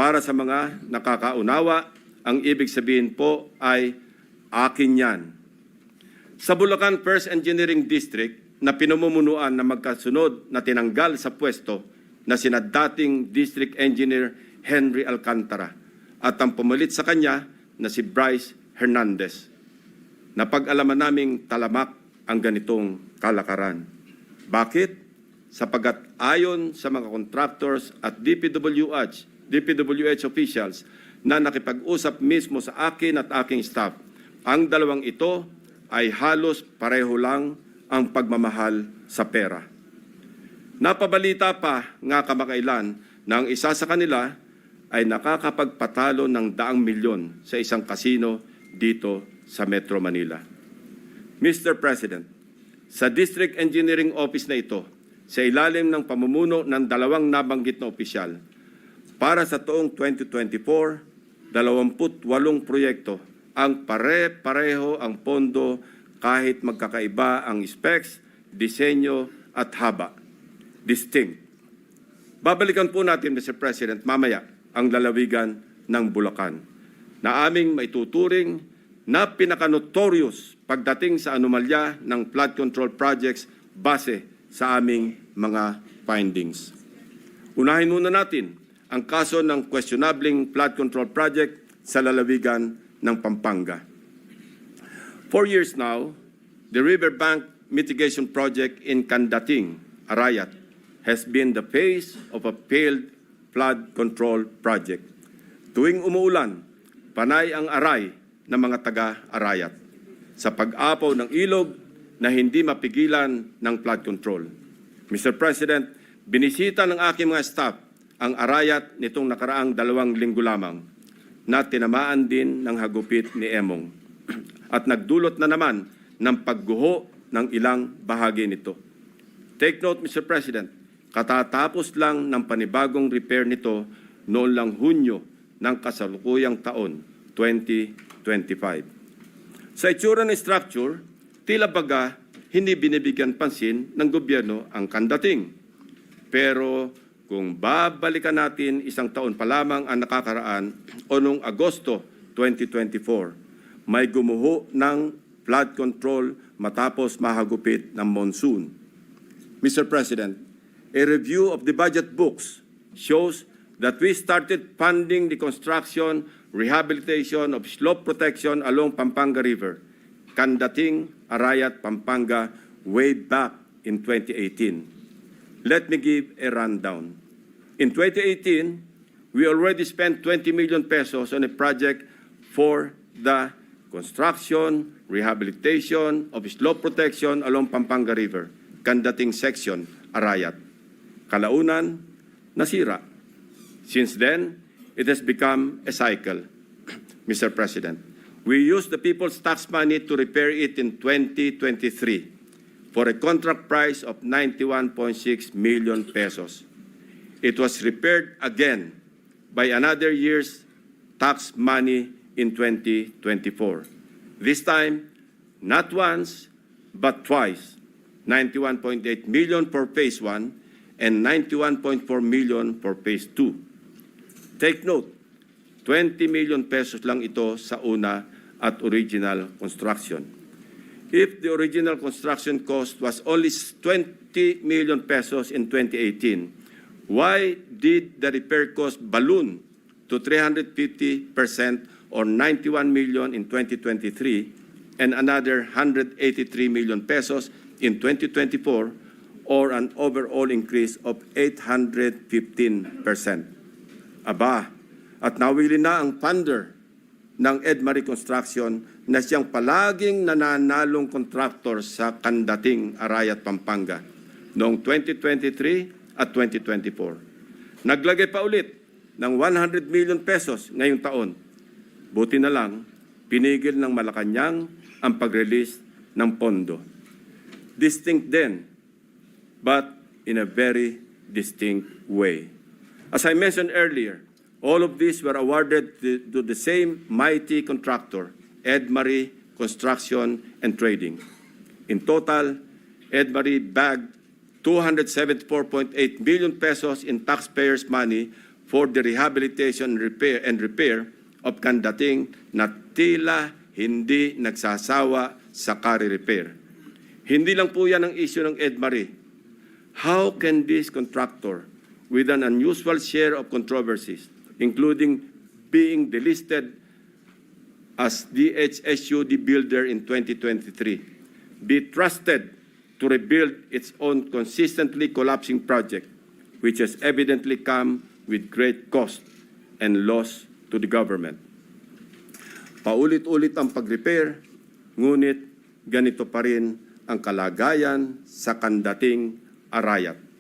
Para sa mga nakakaunawa, ang ibig sabihin po ay akin yan. Sa Bulacan First Engineering District na pinamumunuan na magkasunod na tinanggal sa pwesto na sina dating District Engineer Henry Alcantara at ang pumalit sa kanya na si Bryce Hernandez. Napag-alaman naming talamak ang ganitong kalakaran. Bakit? Sapagat ayon sa mga contractors at DPWH officials na nakipag-usap mismo sa akin at aking staff, ang dalawang ito ay halos pareho lang ang pagmamahal sa pera. Napabalita pa nga kamakailan na ang isa sa kanila ay nakakapagpatalo ng daang milyon sa isang kasino dito sa Metro Manila. Mr. President, sa District Engineering Office na ito, sa ilalim ng pamumuno ng dalawang nabanggit na opisyal, para sa taong 2024, 28 proyekto ang pare-pareho ang pondo kahit magkakaiba ang specs, disenyo at haba. Distinct. Babalikan po natin, Mr. President, mamaya ang lalawigan ng Bulacan na aming maituturing na pinaka-notorious pagdating sa anomalya ng flood control projects base sa aming mga findings. Unahin muna natin ang kaso ng questionabling flood control project sa lalawigan ng Pampanga. 4 years now, the riverbank mitigation project in Candating, Arayat, has been the face of a failed flood control project. Tuwing umuulan, panay ang aray ng mga taga-Arayat sa pag-apaw ng ilog na hindi mapigilan ng flood control. Mr. President, binisita ng aking mga staff ang Arayat nitong nakaraang 2 linggo lamang na tinamaan din ng hagupit ni Emong at nagdulot na naman ng pagguho ng ilang bahagi nito. Take note, Mr. President, katatapos lang ng panibagong repair nito noon lang Hunyo ng kasalukuyang taon, 2025. Sa itsura ng structure, tila baga hindi binibigyan pansin ng gobyerno ang Candating. Pero kung babalikan natin 1 taon pa lamang ang nakakaraan o noong Agosto 2024, may gumuho ng flood control matapos mahagupit ng monsoon. Mr. President, a review of the budget books shows that we started funding the construction, rehabilitation of slope protection along Pampanga River, Candating, Arayat, Pampanga, way back in 2018. Let me give a rundown. In 2018, we already spent 20 million pesos on a project for the construction, rehabilitation of slope protection along Pampanga River, Candating section, Arayat. Kalaunan, nasira. Since then, it has become a cycle. Mr. President, we used the people's tax money to repair it in 2023 for a contract price of 91.6 million pesos. It was repaired again by another year's tax money in 2024. This time, not once, but twice, 91.8 million for Phase 1 and 91.4 million for Phase 2. Take note, 20 million pesos lang ito sa una at original construction. If the original construction cost was only 20 million pesos in 2018, why did the repair cost balloon to 350% or 91 million in 2023 and another 183 million pesos in 2024 or an overall increase of 815%? Aba, at nawili na ang funder ng Edmarie Construction na siyang palaging nananalong contractor sa Candating, Arayat, Pampanga noong 2023 at 2024. Naglagay pa ulit ng 100 million pesos ngayong taon. Buti na lang, pinigil ng Malacanang ang pag-release ng pondo. Distinct then, but in a very distinct way. As I mentioned earlier, all of these were awarded to the same mighty contractor, Edmarie Construction and Trading. In total, Edmarie bagged 274.8 billion pesos in taxpayers' money for the rehabilitation and repair of Kandating na tila hindi nagsasawa sa kare-repair. Hindi lang po yan ang issue ng EDMARE. How can this contractor, with an unusual share of controversies, including being delisted as DHSUD builder in 2023, be trusted to rebuild its own consistently collapsing project, which has evidently come with great cost and loss to the government? Paulit-ulit ang pag-repair, ngunit ganito pa rin ang kalagayan sa Kandating Arayat.